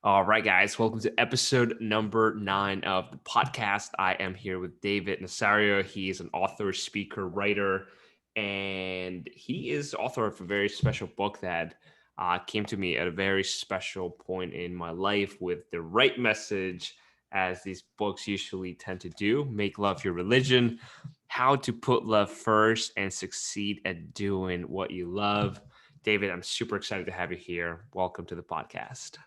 All right, guys, welcome to episode number 9 of the podcast. I am here with David Nazario. He is an author, speaker, writer, and he is author of a very special book that came to me at a very special point in my life with the right message, as these books usually tend to do. Make Love Your Religion, How to Put Love First and Succeed at Doing What You Love. David, I'm super excited to have you here. Welcome to the podcast.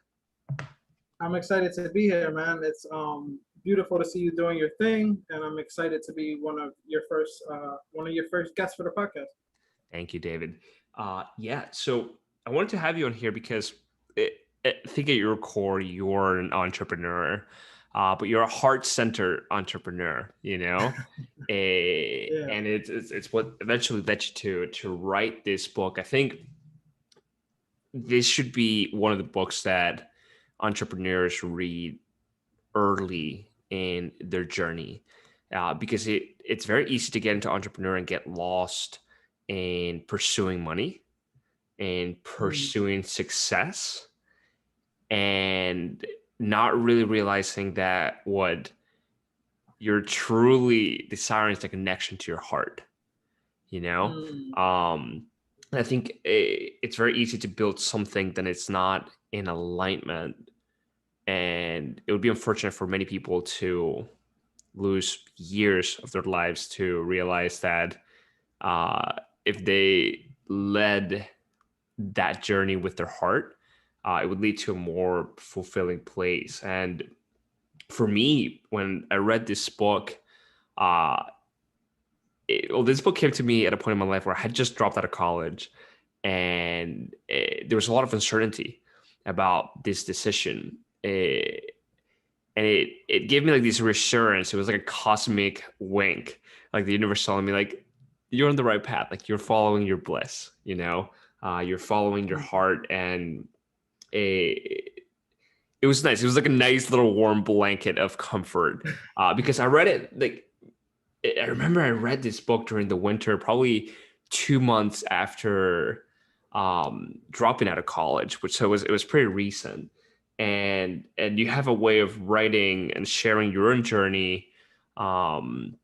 I'm excited to be here, man. It's beautiful to see you doing your thing, and I'm excited to be one of your first guests for the podcast. Thank you, David. So I wanted to have you on here because I think at your core, you're an entrepreneur, but you're a heart-centered entrepreneur, Yeah. and it's what eventually led you to write this book. I think this should be one of the books that entrepreneurs read early in their journey, because it's very easy to get into entrepreneur and get lost in pursuing money and Mm. pursuing success and not really realizing that what you're truly desiring is the connection to your heart, you know? Mm. Um, I think it's very easy to build something that it's not in alignment, and it would be unfortunate for many people to lose years of their lives to realize that if they led that journey with their heart, it would lead to a more fulfilling place. And for me, when I read this book, uh, this book came to me at a point in my life where I had just dropped out of college, and there was a lot of uncertainty about this decision. And it gave me like this reassurance. It was like a cosmic wink, like the universe telling me, like, you're on the right path, like you're following your bliss, you're following your Mm. heart. And it was nice. It was like a nice little warm blanket of comfort, because I read it like I remember I read this book during the winter, probably 2 months after dropping out of college, which so it was pretty recent. And you have a way of writing and sharing your own journey, um,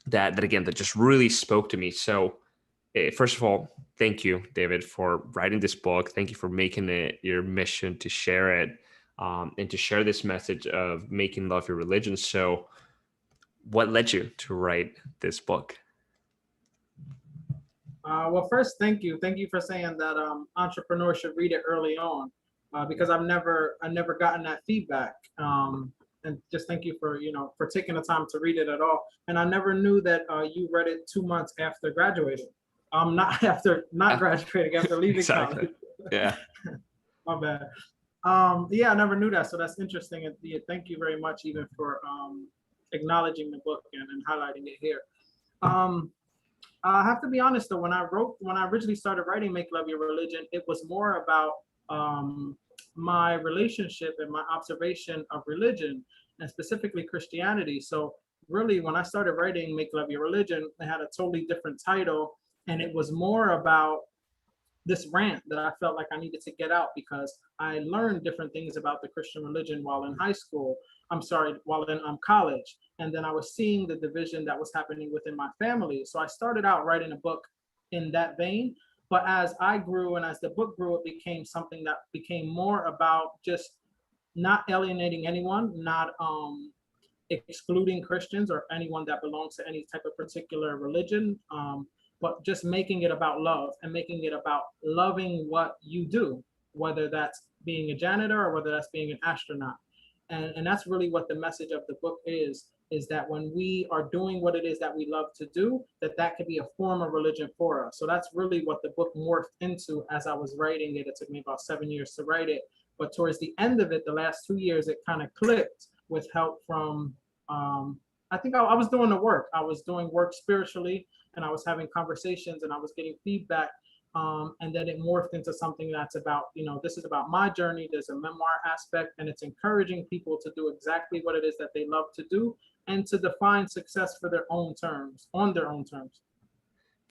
that again that just really spoke to me. So first of all, thank you, David, for writing this book. Thank you for making it your mission to share it, and to share this message of making love your religion. So what led you to write this book? Well, first, thank you. Thank you for saying that entrepreneurs should read it early on, because I never gotten that feedback. And just thank you for for taking the time to read it at all. And I never knew that you read it 2 months after graduating. Not after not graduating, after leaving Exactly. college. Yeah. My bad. Yeah, I never knew that, so that's interesting. And yeah, thank you very much, even for acknowledging the book and highlighting it here. Um, I have to be honest though, when I originally started writing Make Love Your Religion, it was more about my relationship and my observation of religion, and specifically Christianity. So really, when I started writing Make Love Your Religion, it had a totally different title, and it was more about this rant that I felt like I needed to get out, because I learned different things about the Christian religion while in high school. I'm sorry, while in college. And then I was seeing the division that was happening within my family. So I started out writing a book in that vein. But as I grew and as the book grew, it became something that became more about just not alienating anyone, not excluding Christians or anyone that belongs to any type of particular religion, but just making it about love and making it about loving what you do, whether that's being a janitor or whether that's being an astronaut. And that's really what the message of the book is that when we are doing what it is that we love to do, that can be a form of religion for us. So that's really what the book morphed into as I was writing it. It took me about 7 years to write it. But towards the end of it, the last 2 years, it kind of clicked with help from, I think I was doing the work. I was doing work spiritually, and I was having conversations, and I was getting feedback. And then it morphed into something that's about, this is about my journey. There's a memoir aspect, and it's encouraging people to do exactly what it is that they love to do and to define success for their own terms, on their own terms.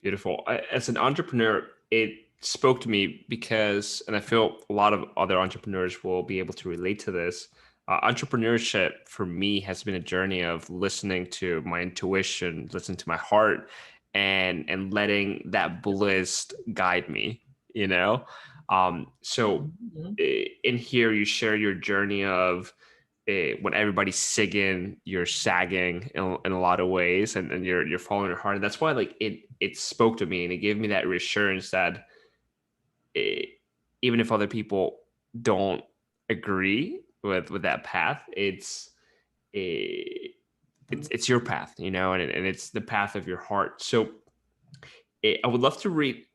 Beautiful. As an entrepreneur, it spoke to me because, and I feel a lot of other entrepreneurs will be able to relate to this. Entrepreneurship for me has been a journey of listening to my intuition, listening to my heart, and letting that bliss guide me. You know, so Mhm. in here you share your journey of when everybody's singing, you're sagging in a lot of ways, and you're following your heart, and that's why like it spoke to me, and it gave me that reassurance that eh, even if other people don't agree with that path, eh, it's your path, you know, and it's the path of your heart. So I would love to read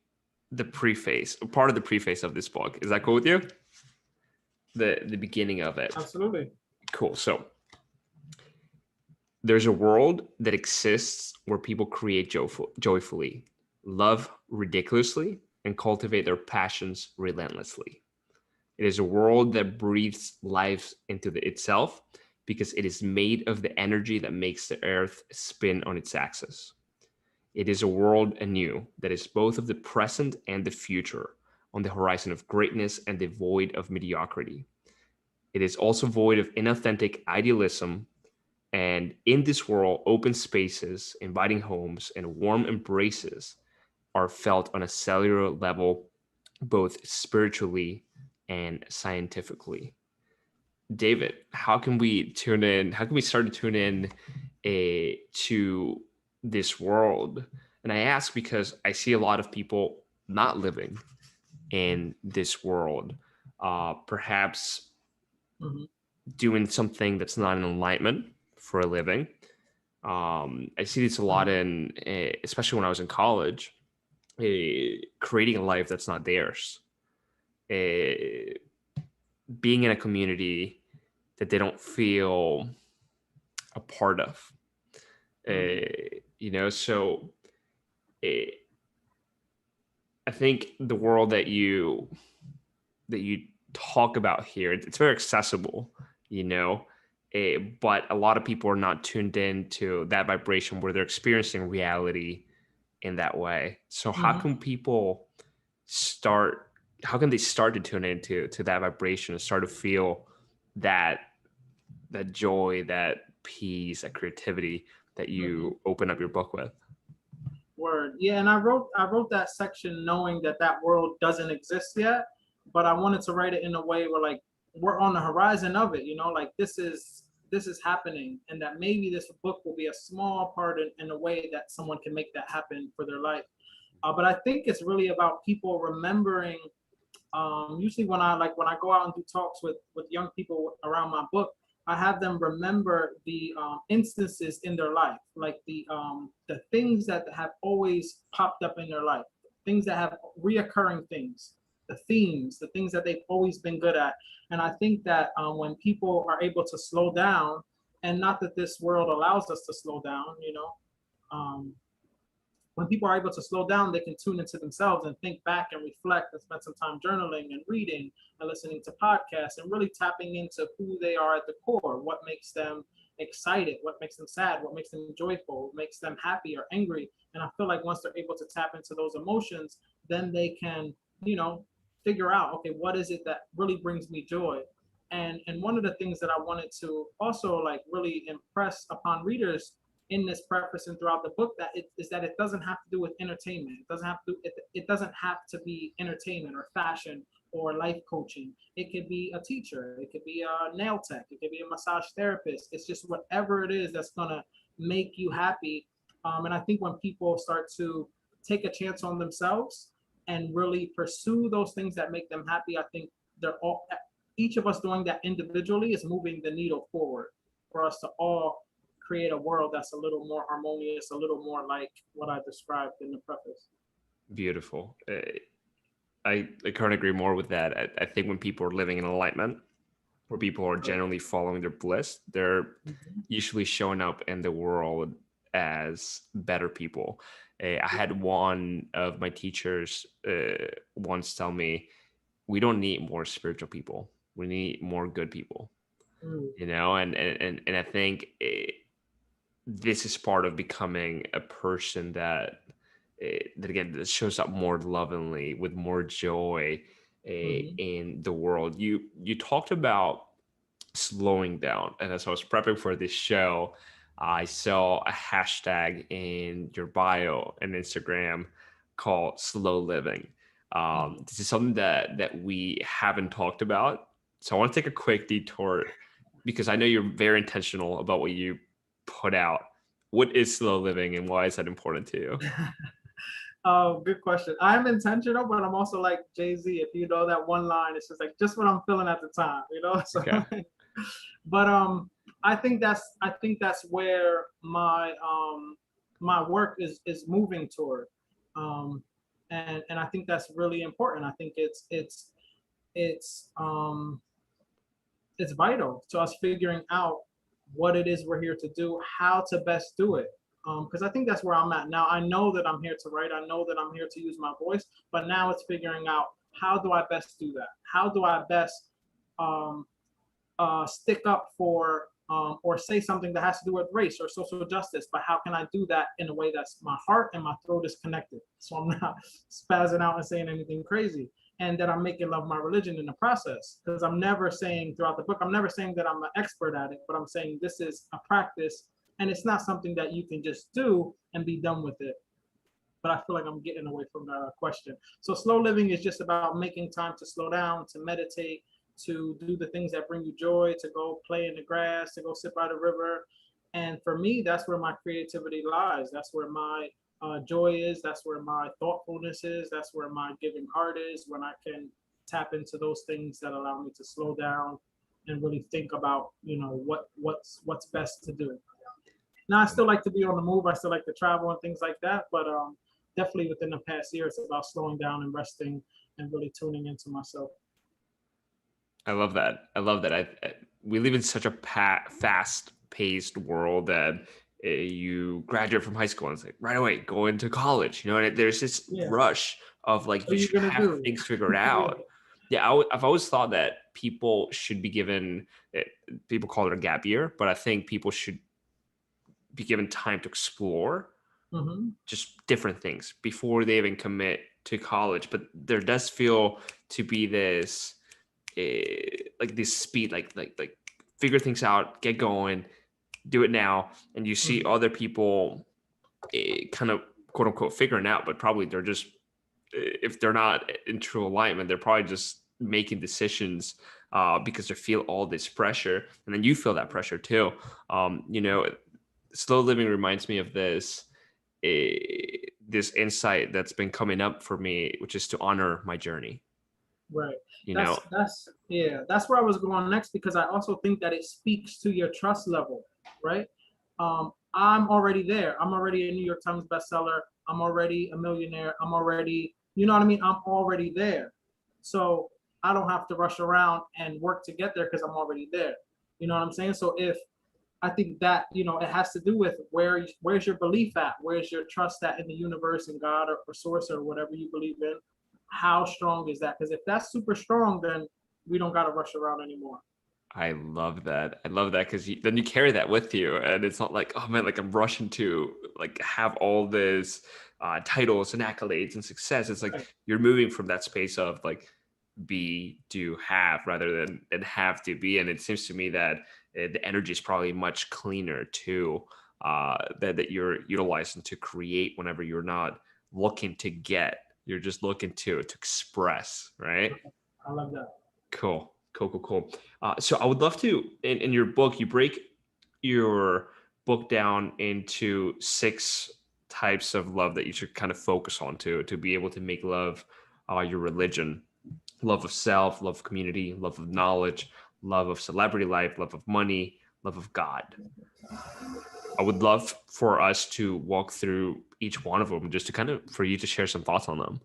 the preface, part of the preface of this book. Is that cool with you? The beginning of it. Absolutely. Cool. So there's a world that exists where people create joyfully, love ridiculously, and cultivate their passions relentlessly. It is a world that breathes life into itself because it is made of the energy that makes the earth spin on its axis. It is a world anew that is both of the present and the future, on the horizon of greatness and devoid of mediocrity. It is also void of inauthentic idealism, and in this world, open spaces, inviting homes, and warm embraces are felt on a cellular level, both spiritually and scientifically. David, how can we tune in? How can we start to tune in to this world? And I ask because I see a lot of people not living in this world, perhaps Mhm. doing something that's not in alignment for a living. I see this a lot Mhm. in, especially when I was in college, creating a life that's not theirs, uh, being in a community that they don't feel a part of. Mhm. You know, so uh, I think the world that you talk about here, it's very accessible, you know, but a lot of people are not tuned in to that vibration where they're experiencing reality in that way. So how Mhm. can people start? How can they start to tune into that vibration and start to feel that joy, that peace, that creativity that Mhm. you open up your book with? Word. Yeah, and I wrote that section knowing that that world doesn't exist yet, but I wanted to write it in a way where like we're on the horizon of it, like this is happening, and that maybe this book will be a small part in a way that someone can make that happen for their life. But I think it's really about people remembering. Usually when I go out and do talks with young people around my book, I have them remember the instances in their life, like the things that have always popped up in their life, things that have reoccurring things, the themes, the things that they've always been good at. And I think that when people are able to slow down, and not that this world allows us to slow down, um, when people are able to slow down, they can tune into themselves and think back and reflect and spend some time journaling and reading and listening to podcasts and really tapping into who they are at the core, what makes them excited, what makes them sad, what makes them joyful, what makes them happy or angry. And I feel like once they're able to tap into those emotions, then they can, you know, figure out, okay, what is it that really brings me joy? And one of the things that I wanted to also like really impress upon readers in this preface and throughout the book that it is that it doesn't have to do with entertainment. It doesn't have to be entertainment or fashion or life coaching. It could be a teacher, it could be a nail tech, it could be a massage therapist. It's just whatever it is that's gonna make you happy. And I think when people start to take a chance on themselves and really pursue those things that make them happy, I think they're all each of us doing that individually is moving the needle forward for us to all create a world that's a little more harmonious, a little more like what I described in the preface. Beautiful. I can't agree more with that. I think when people are living in alignment, where people are generally following their bliss, they're Mhm. usually showing up in the world as better people. I Yeah. had one of my teachers once tell me, "We don't need more spiritual people. We need more good people." Mm. You know, and I think this is part of becoming a person that that again that shows up more lovingly with more joy Hmm. in the world. You talked about slowing down, and as I was prepping for this show, I saw a hashtag in your bio and Instagram called slow living. Hmm. This is something that we haven't talked about, so I want to take a quick detour because I know you're very intentional about what you put out. What is slow living, and why is that important to you? Oh, good question. I'm intentional, but I'm also like Jay-Z. If you know that one line, it's just like just what I'm feeling at the time, you know? So Okay. but I think that's where my work is moving toward. Um and I think that's really important. I think it's it's vital to us figuring out what it is we're here to do, how to best do it. Because I think that's where I'm at now. I know that I'm here to write. I know that I'm here to use my voice, but now it's figuring out how do I best do that? How do I best um, stick up for or say something that has to do with race or social justice, but how can I do that in a way that's my heart and my throat is connected? So I'm not spazzing out and saying anything crazy. And that I'm making love my religion in the process. Because I'm never saying throughout the book, I'm never saying that I'm an expert at it, but I'm saying this is a practice and it's not something that you can just do and be done with it. But I feel like I'm getting away from the question. So slow living is just about making time to slow down, to meditate, to do the things that bring you joy, to go play in the grass, to go sit by the river. And for me, that's where my creativity lies. That's where my joy is. That's where my thoughtfulness is. That's where my giving heart is. When I can tap into those things that allow me to slow down and really think about, what's best to do. Now, I still like to be on the move. I still like to travel and things like that. But definitely within the past year, it's about slowing down and resting and really tuning into myself. I love that. I love that. We live in such a fast-paced world that you graduate from high school and it's like right away go into college. You know, and there's this Yeah. rush of like What you are you should gonna have do? things figured Yeah. out. Yeah, I've always thought that people should be given. eh, People call it a gap year, but I think people should be given time to explore Hmm. just different things before they even commit to college. But there does feel to be this like this speed, like figure things out, get going, do it now, and you see Hmm. other people kind of quote unquote figuring out, but probably they're just if they're not in true alignment, they're probably just making decisions because they feel all this pressure, and then you feel that pressure too. You know, slow living reminds me of this insight that's been coming up for me, which is to honor my journey. Right. You know, That's yeah. That's where I was going next because I also think that it speaks to your trust level, right? I'm already there. I'm already a New York Times bestseller. I'm already a millionaire. I'm already, you know what I mean? I'm already there. So I don't have to rush around and work to get there because I'm already there. You know what I'm saying? So if I think that it has to do with where's your belief at, where's your trust at in the universe and God or source or whatever you believe in. How strong is that? Because if that's super strong, then we don't got to rush around anymore. I love that. I love that because then you carry that with you, and it's not like, oh man, like I'm rushing to like have all this titles and accolades and success. It's like Right. you're moving from that space of like be, do, have rather than have to be. And it seems to me that the energy is probably much cleaner too. That you're utilizing to create whenever you're not looking to get, you're just looking to express, right? I love that. Cool, cool, cool, cool. So I would love to, in your book, you break your book down into six types of love that you should kind of focus on to be able to make love your religion. Love of self, love of community, love of knowledge, love of celebrity life, love of money, love of God. I would love for us to walk through each one of them just to kind of for you to share some thoughts on them.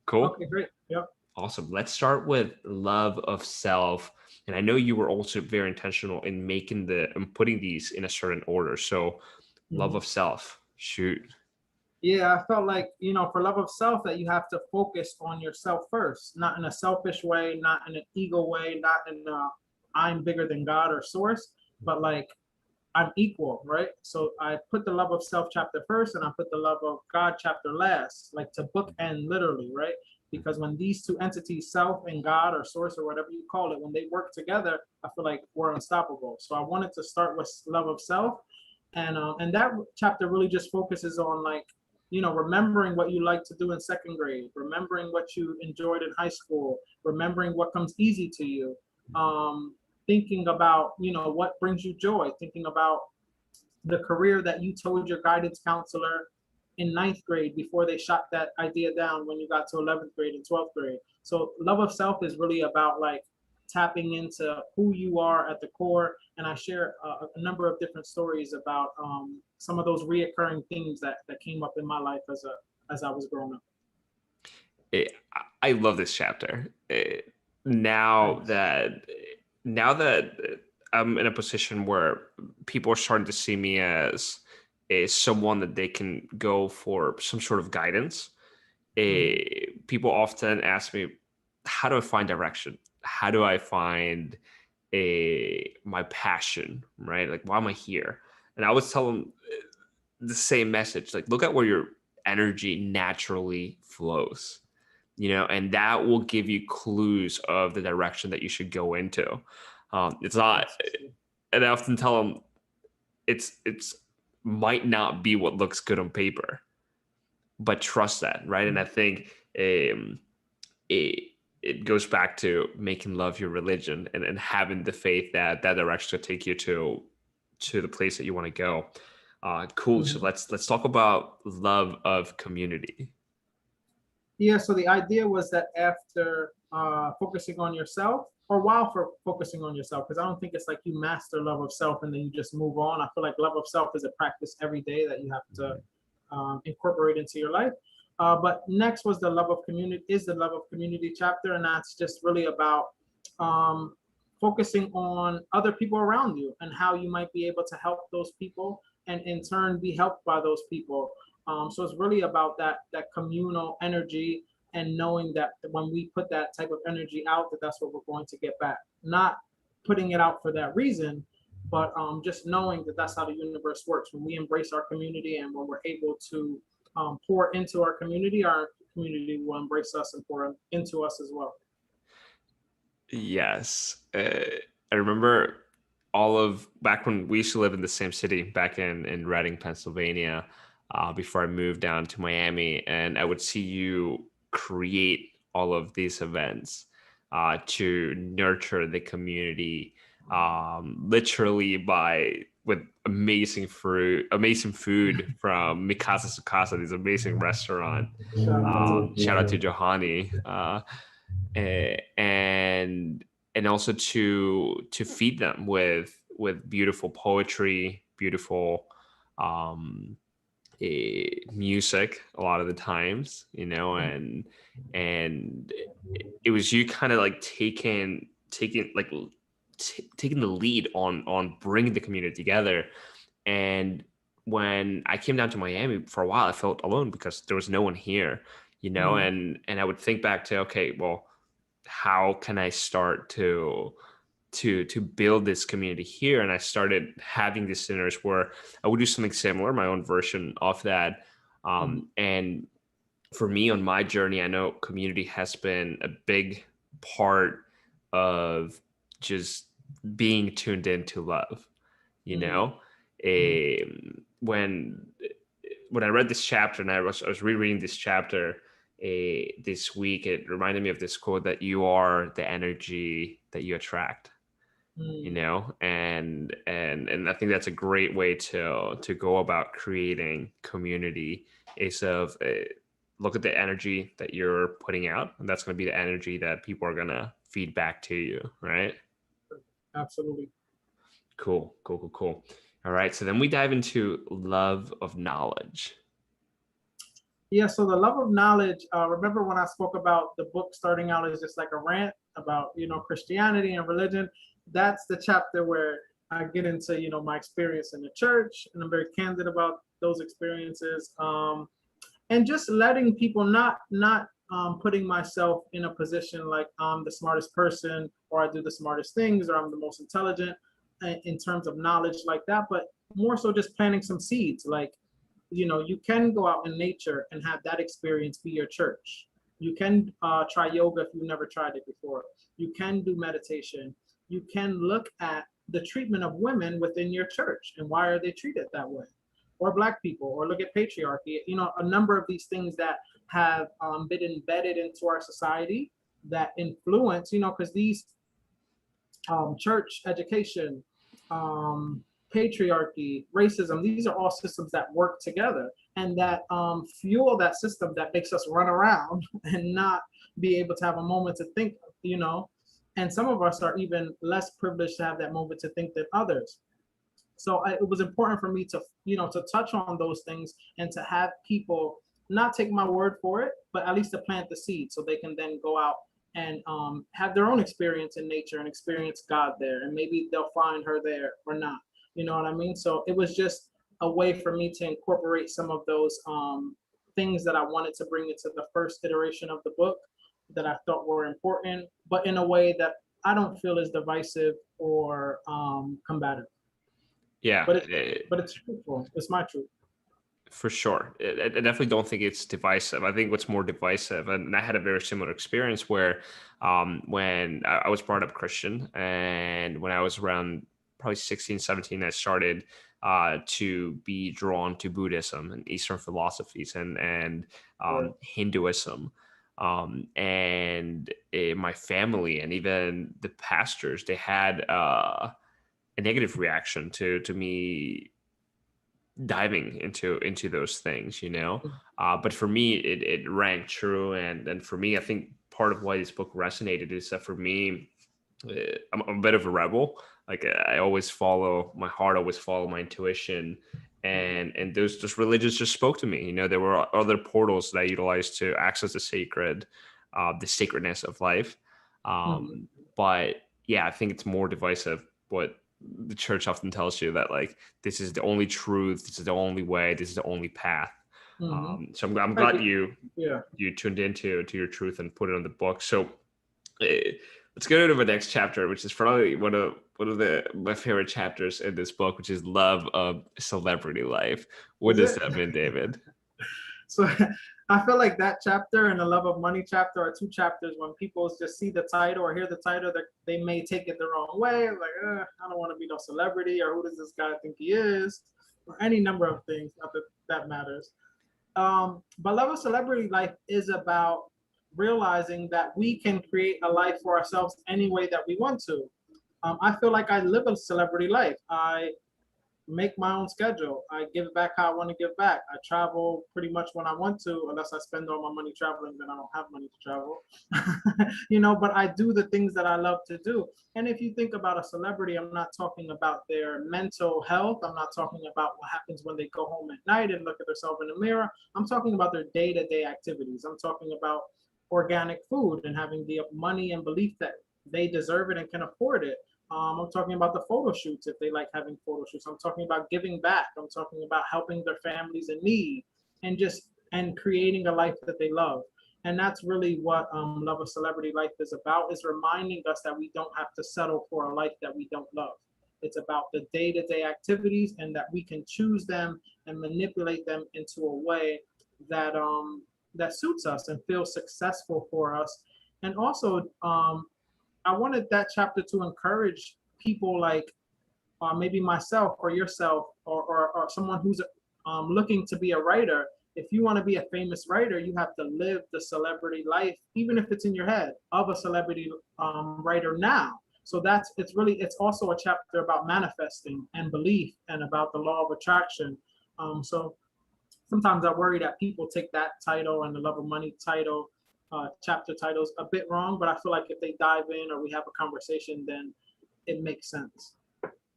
Cool. Okay, great. Yep. Awesome. Let's start with love of self. And I know you were also very intentional in making and putting these in a certain order. So, love Mhm. of self. Shoot. Yeah, I felt like, for love of self, that you have to focus on yourself first, not in a selfish way, not in an ego way, not in a I'm bigger than God or source, but like I'm equal, right? So I put the love of self chapter first, and I put the love of God chapter last, like to bookend literally, right? Because when these two entities, self and God or source or whatever you call it, when they work together, I feel like we're unstoppable. So I wanted to start with love of self, and that chapter really just focuses on like, remembering what you like to do in second grade, remembering what you enjoyed in high school, remembering what comes easy to you, thinking about, what brings you joy, thinking about the career that you told your guidance counselor in ninth grade before they shot that idea down when you got to 11th grade and 12th grade. So love of self is really about like tapping into who you are at the core. And I share a number of different stories about some of those reoccurring themes that came up in my life as I was growing up. It, I love this chapter. Now Thanks. that now that I'm in a position where people are starting to see me as someone that they can go for some sort of guidance. Mm-hmm. People often ask me, how do I find direction? How do I find my passion, right? Like, why am I here? And I always tell them the same message, like, look at where your energy naturally flows, and that will give you clues of the direction that you should go into. It's not, Yes. and I often tell them it's might not be what looks good on paper, but trust that, right? And I think it it goes back to making love your religion, and having the faith that that direction will take you to the place that you want to go. Cool. So Mm-hmm. let's talk about love of community. Yeah, so the idea was that after focusing on yourself, or while for focusing on yourself, because I don't think it's like you master love of self and then you just move on. I feel like love of self is a practice every day that you have to incorporate into your life. But next was the love of community, is the love of community chapter, and that's just really about um, focusing on other people around you and how you might be able to help those people, and in turn be helped by those people. So it's really about that communal energy, and knowing that when we put that type of energy out, that's what we're going to get back. Not putting it out for that reason, but just knowing that that's how the universe works. When we embrace our community and when we're able to pour into our community will embrace us and pour into us as well. Yes. I remember all of back when we used to live in the same city back in Reading, Pennsylvania, before I moved down to Miami, and I would see you create all of these events to nurture the community, literally by with amazing food from Mikasa Sukasa, this amazing restaurant. Shout out. Shout out to Johanny. And also to feed them with beautiful poetry, beautiful um music a lot of the times, and it was you kind of like taking the lead on bringing the community together. And when I came down to Miami for a while, I felt alone because there was no one here, Mm-hmm. and I would think back to, okay, well, how can I start to build this community here? And I started having these dinners where I would do something similar, my own version of that. Mm-hmm. And for me on my journey, I know community has been a big part of just being tuned into love, you Mm-hmm. know. When I read this chapter, and I was rereading this chapter this week, it reminded me of this quote that you are the energy that you attract, Mm-hmm. and I think that's a great way to go about creating community, is of look at the energy that you're putting out, and that's going to be the energy that people are going to feed back to you, right? Absolutely. Cool, cool, cool, cool. All right, so then we dive into love of knowledge. Yeah, so the love of knowledge. Remember when I spoke about the book starting out as just like a rant about Christianity and religion? That's the chapter where I get into my experience in the church, and I'm very candid about those experiences, and just letting people not putting myself in a position like I'm the smartest person or I do the smartest things or I'm the most intelligent, in terms of knowledge like that, but more so just planting some seeds. Like, you can go out in nature and have that experience be your church. You can try yoga if you've never tried it before. You can do meditation. You can look at the treatment of women within your church and why are they treated that way, or Black people, or look at patriarchy. A number of these things that have been embedded into our society that influence, because these church, education, um, patriarchy, racism, these are all systems that work together and that fuel that system that makes us run around and not be able to have a moment to think, you know. And some of us are even less privileged to have that moment to think than others. So it was important for me to, to touch on those things and to have people not take my word for it, but at least to plant the seed so they can then go out and have their own experience in nature and experience God there. And maybe they'll find her there or not. You know what I mean? So it was just a way for me to incorporate some of those things that I wanted to bring into the first iteration of the book that I thought were important, but in a way that I don't feel is divisive or combative. Yeah, But it's truthful. It's my truth. for sure. I definitely don't think it's divisive. I think what's more divisive, and I had a very similar experience where when I was brought up Christian, and when I was around probably 16, 17, I started to be drawn to Buddhism and Eastern philosophies and Right. Hinduism. And my family and even the pastors, they had a negative reaction to me diving into those things, but for me it rang true. And for me, I think part of why this book resonated is that for me, I'm a bit of a rebel. Like, I always follow my heart, always follow my intuition, and those religions just spoke to me. There were other portals that I utilized to access the sacredness of life. Mhm. But yeah, I think it's more divisive what the church often tells you, that like this is the only truth, this is the only way, this is the only path. Mhm. So I'm Like glad yeah. you tuned into your truth and put it on the book. So eh, let's go to the next chapter, which is probably one of my favorite chapters in this book, which is love of celebrity life. What Is does it? that mean, David? So I feel like that chapter and the love of money chapter are two chapters when people just see the title or hear the title, that they may take it the wrong way. Like, I don't want to be no celebrity, or who does this guy think he is, or any number of things. Not that that matters. But love of celebrity life is about realizing that we can create a life for ourselves any way that we want to. I feel like I live a celebrity life. I make my own schedule. I give back how I want to give back. I travel pretty much when I want to, unless I spend all my money traveling, then I don't have money to travel. But I do the things that I love to do. And if you think about a celebrity, I'm not talking about their mental health. I'm not talking about what happens when they go home at night and look at themselves in the mirror. I'm talking about their day-to-day activities. I'm talking about organic food and having the money and belief that they deserve it and can afford it. I'm talking about the photo shoots if they like having photo shoots. I'm talking about giving back. I'm talking about helping their families in need and creating a life that they love. And that's really what Love of Celebrity Life is about, is reminding us that we don't have to settle for a life that we don't love. It's about the day-to-day activities and that we can choose them and manipulate them into a way that that suits us and feels successful for us. And also, I wanted that chapter to encourage people like maybe myself or yourself or someone who's looking to be a writer. If you want to be a famous writer, you have to live the celebrity life, even if it's in your head, of a celebrity writer now. So it's also a chapter about manifesting and belief and about the law of attraction. So sometimes I worry that people take that title and the love of money title, chapter titles, a bit wrong. But I feel like if they dive in or we have a conversation, then it makes sense.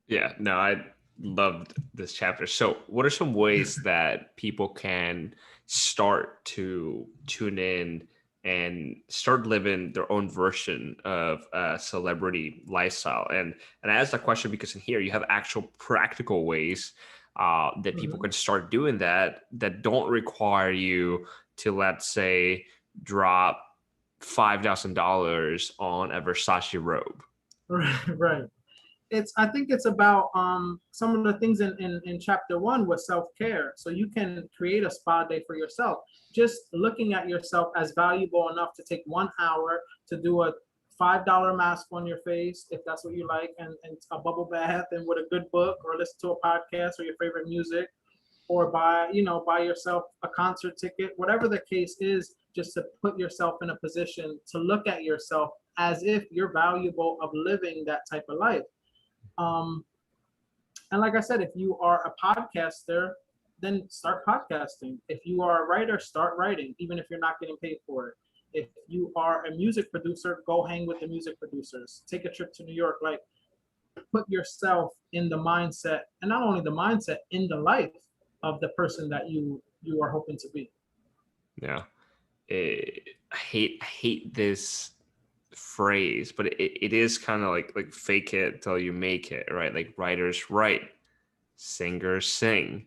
Yeah, no, I loved this chapter. So, what are some ways that people can start to tune in and start living their own version of a celebrity lifestyle? And I asked that question because in here you have actual practical ways that people Mhm. can start doing that don't require you to, let's say, drop $5,000 on a Versace robe. Right, right. I think it's about some of the things in chapter one was self-care. So you can create a spa day for yourself. Just looking at yourself as valuable enough to take 1 hour to do a $5 mask on your face, if that's what you like, and a bubble bath and with a good book, or listen to a podcast or your favorite music, or buy yourself a concert ticket, whatever the case is, just to put yourself in a position to look at yourself as if you're valuable of living that type of life. um, and like I said, if you are a podcaster, then start podcasting. If you are a writer, start writing, even if you're not getting paid for it. If you are a music producer, go hang with the music producers. Take a trip to New York. Like, put yourself in the mindset, and not only the mindset, in the life of the person that you are hoping to be. Yeah. I hate this phrase, but it is kind of like fake it till you make it, right? Like writers write, singers sing.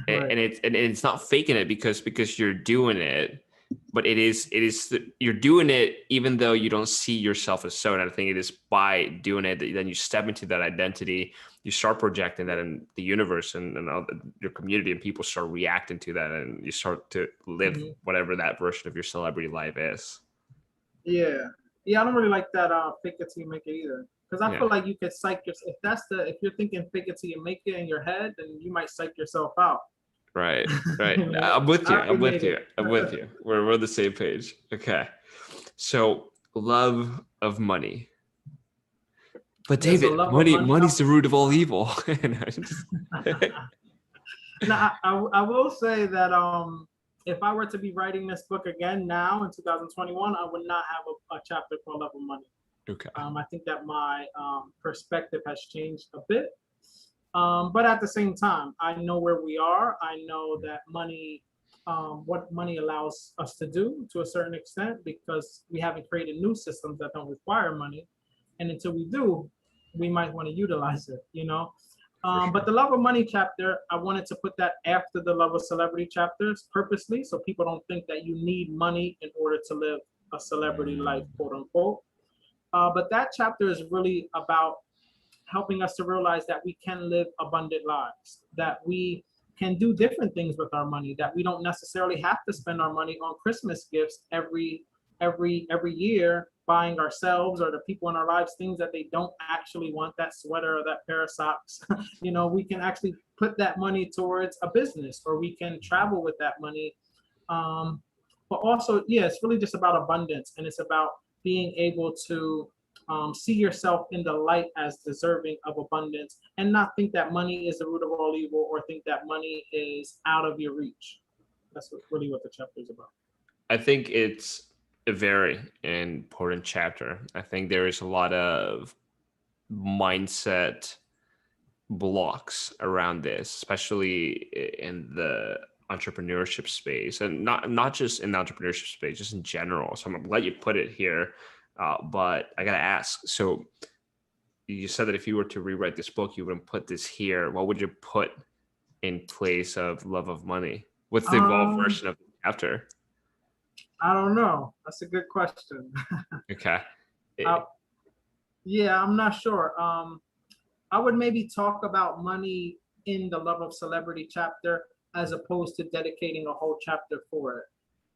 Right. And it's not faking it because you're doing it, but you're doing it even though you don't see yourself as so. And I think it is by doing it that then you step into that identity, you start projecting that in the universe and all your community, and people start reacting to that, and you start to live Mhm. whatever that version of your celebrity life is. Yeah. Yeah, I don't really like that fake it till you make it either. Because I Yeah. feel like you could psych yourself. If you're thinking fake it till you make it in your head, then you might psych yourself out. Right. Right. You know, I'm with I you. already I'm with made you. it. I'm with you. We're on the same page. Okay. So love of money. But Yeah, so David, love of money. money's the root of all evil. And Now, I will say that if I were to be writing this book again now in 2021, I would not have a chapter called Love of Money. okay. I think that my perspective has changed a bit. But at the same time, I know where we are. I know that money, what money allows us to do to a certain extent, because we haven't created new systems that don't require money. And until we do, we might want to utilize it, you know? For But sure. the love of money chapter, I wanted to put that after the love of celebrity chapters purposely, so people don't think that you need money in order to live a celebrity life, quote unquote. But that chapter is really about helping us to realize that we can live abundant lives, that we can do different things with our money, that we don't necessarily have to spend our money on Christmas gifts every year, buying ourselves or the people in our lives things that they don't actually want, that sweater or that pair of socks. We can actually put that money towards a business, or we can travel with that money. um, but also, yeah, it's really just about abundance, and it's about being able to see yourself in the light as deserving of abundance, and not think that money is the root of all evil, or think that money is out of your reach. That's really what the chapter is about. I think it's a very important chapter. I think there is a lot of mindset blocks around this, especially in the entrepreneurship space, and not just in the entrepreneurship space, just in general. So I'm gonna let you put it here, but I gotta ask. So you said that if you were to rewrite this book, you wouldn't put this here. What would you put in place of love of money? What's the evolved Um, version of the chapter? I don't know. That's a good question. Okay. uh, yeah, I'm not sure. I would maybe talk about money in the love of celebrity chapter, as opposed to dedicating a whole chapter for it.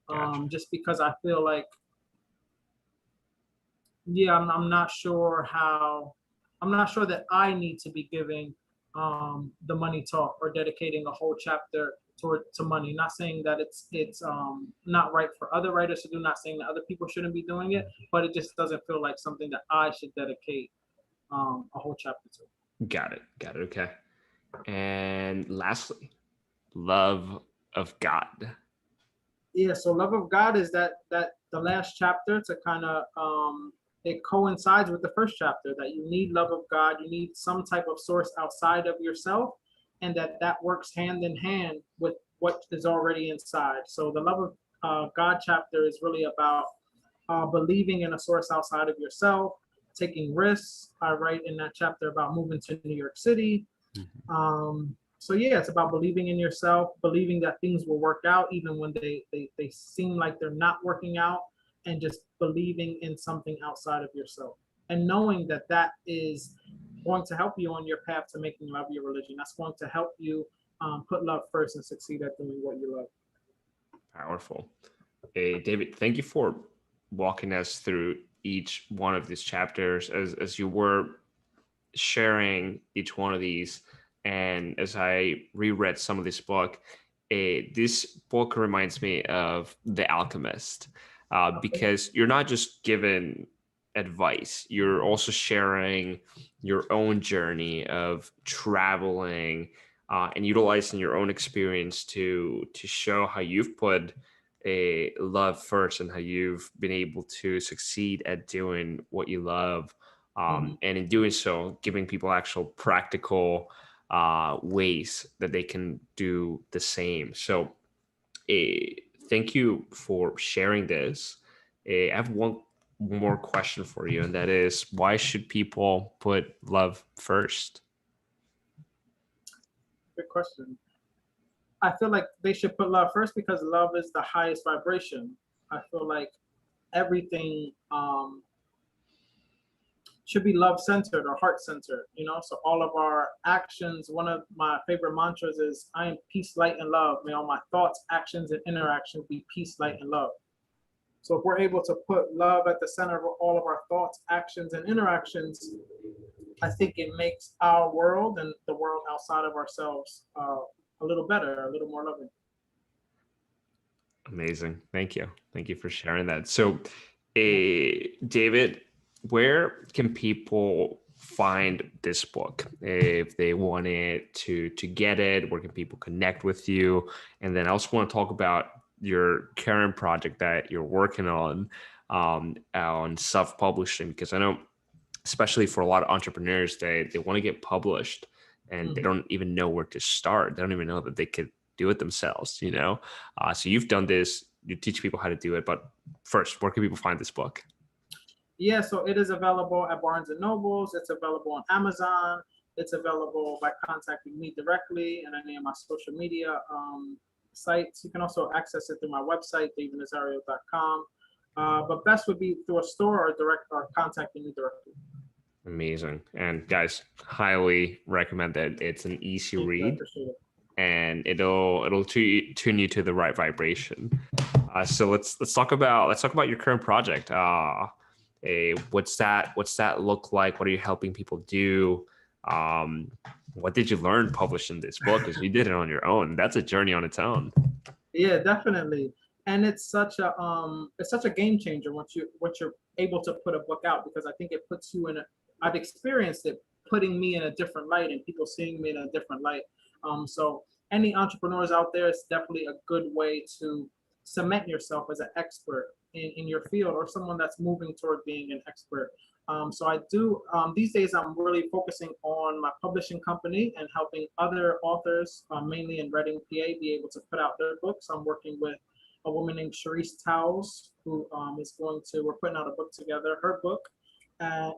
Gotcha. Just because I feel like, yeah, I'm not sure how, I'm not sure that I need to be giving the money talk, or dedicating a whole chapter toward to money. Not saying that it's not right for other writers to do, not saying that other people shouldn't be doing it, but it just doesn't feel like something that I should dedicate a whole chapter to. Got it. Got it. Okay. And lastly, love of God. Yeah, so love of God is that the last chapter, to kind of it coincides with the first chapter, that you need love of God, you need some type of source outside of yourself, and that works hand in hand with what is already inside. So the love of God chapter is really about believing in a source outside of yourself, taking risks. I write in that chapter about moving to New York City. Mhm. So yeah, it's about believing in yourself, believing that things will work out even when they seem like they're not working out, and just believing in something outside of yourself, and knowing that that is going to help you on your path to making love your religion. That's going to help you put love first and succeed at doing what you love. Powerful. Hey, David, thank you for walking us through each one of these chapters as you were sharing each one of these. And as I reread some of this book, this book reminds me of The Alchemist, Okay. because you're not just given advice, you're also sharing your own journey of traveling, and utilizing your own experience to show how you've put a love first and how you've been able to succeed at doing what you love, Mhm. and in doing so, giving people actual practical ways that they can do the same. So, uh, thank you for sharing this. I have one more question for you, and that is, why should people put love first? Good question. I feel like they should put love first because love is the highest vibration. I feel like everything should be love centered or heart centered, you know? So all of our actions, one of my favorite mantras is, I am peace, light, and love. May all my thoughts, actions, and interactions be peace, light, and love. So if we're able to put love at the center of all of our thoughts, actions, and interactions, I think it makes our world and the world outside of ourselves a little better, a little more loving. Amazing. Thank you. Thank you for sharing that. So, David, where can people find this book if they wanted to get it? Where can people connect with you? And then I also want to talk about your current project that you're working on self-publishing, because I know, especially for a lot of entrepreneurs, they want to get published and they Mhm. don't even know where to start. They don't even know that they could do it themselves, you know? So you've done this, you teach people how to do it. But first, where can people find this book? Yeah, so it is available at Barnes and Nobles. It's available on Amazon. It's available by contacting me directly and any of my social media sites. You can also access it through my website, davidnazario.com. But best would be through a store or direct or contacting me directly. Amazing. And guys, highly recommend it. It's an easy Thank you. I read, appreciate it. and it'll tune you to the right vibration. So let's talk about your current project. What's that look like? What are you helping people do? Um, what did you learn publishing this book? Because you did it on your own. That's a journey on its own. Yeah, definitely. And it's such a game changer once you're able to put a book out, because I think it puts you in a, I've experienced it putting me in a different light and people seeing me in a different light. So any entrepreneurs out there, it's definitely a good way to cement yourself as an expert in your field or someone that's moving toward being an expert. So I do these days. I'm really focusing on my publishing company and helping other authors, mainly in Reading, PA, be able to put out their books. I'm working with a woman named Sharice Towles, who is going to. We're putting out a book together. Her book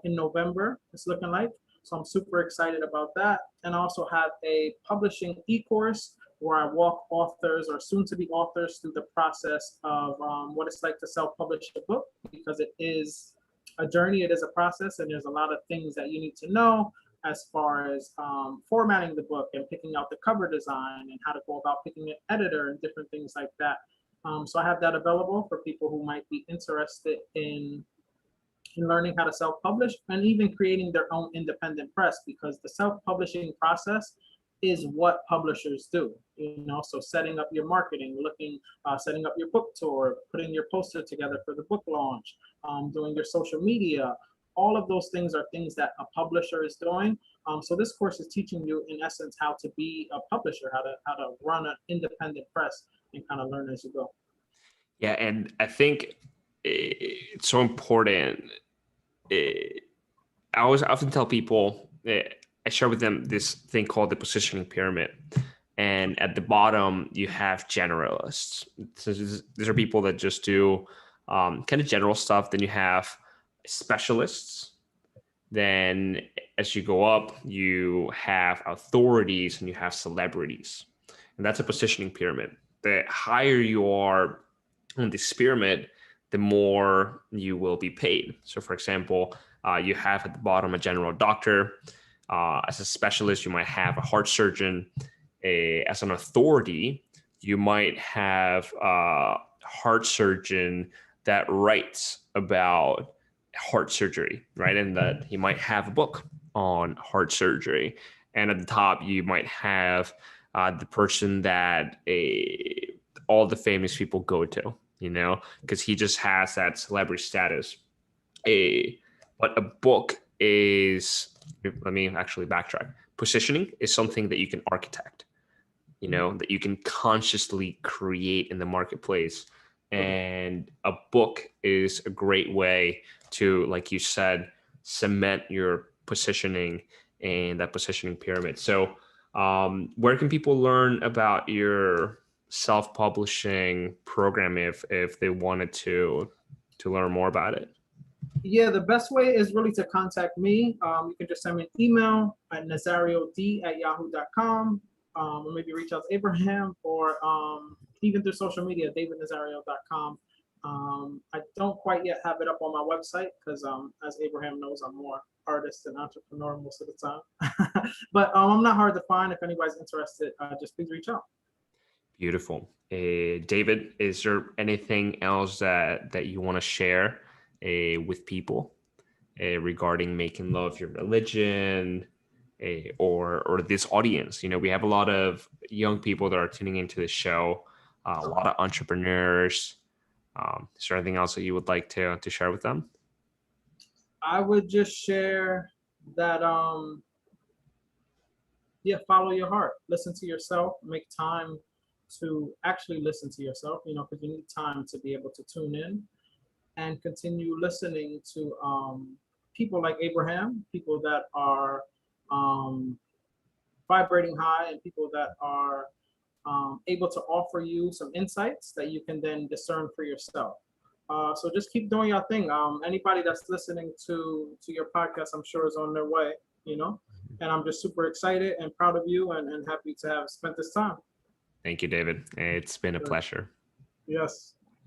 in November. It's looking like. So I'm super excited about that. And I also have a publishing e-course where I walk authors or soon-to-be authors through the process of what it's like to self-publish a book, because it is a journey, it is a process, and there's a lot of things that you need to know as far as formatting the book and picking out the cover design and how to go about picking an editor and different things like that. So I have that available for people who might be interested in learning how to self-publish and even creating their own independent press, because the self-publishing process is what publishers do, you know. So setting up your marketing, setting up your book tour, putting your poster together for the book launch, doing your social media, all of those things are things that a publisher is doing. So this course is teaching you, in essence, how to be a publisher, how to run an independent press, and kind of learn as you go. Yeah, and I think it's so important. eh, I always often tell people, I share with them this thing called the positioning pyramid. And at the bottom, you have generalists. So these are people that just do kind of general stuff. Then you have specialists. Then as you go up, you have authorities and you have celebrities. And that's a positioning pyramid. The higher you are on this pyramid, the more you will be paid. So, for example, you have at the bottom a general doctor, As a specialist, you might have a heart surgeon. As an authority, you might have a heart surgeon that writes about heart surgery, right? And that he might have a book on heart surgery. And at the top, you might have the person that all the famous people go to, because he just has that celebrity status. But a book is, let me actually backtrack. Positioning is something that you can architect, that you can consciously create in the marketplace. And a book is a great way to, like you said, cement your positioning and that positioning pyramid. So, where can people learn about your self-publishing program if they wanted to learn more about it? Yeah, the best way is really to contact me. You can just send me an email at nazariod@yahoo.com, or maybe reach out to Abraham, or even through social media, davidnazario.com. I don't quite yet have it up on my website because, as Abraham knows, I'm more artist and entrepreneur most of the time. But I'm not hard to find. If anybody's interested, just please reach out. Beautiful. David, is there anything else that you want to share with people regarding making love your religion, or this audience? We have a lot of young people that are tuning into the show, a lot of entrepreneurs. Is there anything else that you would like to share with them? I would just share that, yeah, follow your heart, listen to yourself, make time to actually listen to yourself, because you need time to be able to tune in and continue listening to people like Abraham, people that are um, vibrating high, and people that are able to offer you some insights that you can then discern for yourself. So just keep doing your thing. Anybody that's listening to your podcast, I'm sure, is on their way, and I'm just super excited and proud of you, and happy to have spent this time. Thank you, David. It's been a Sure. pleasure. Yes.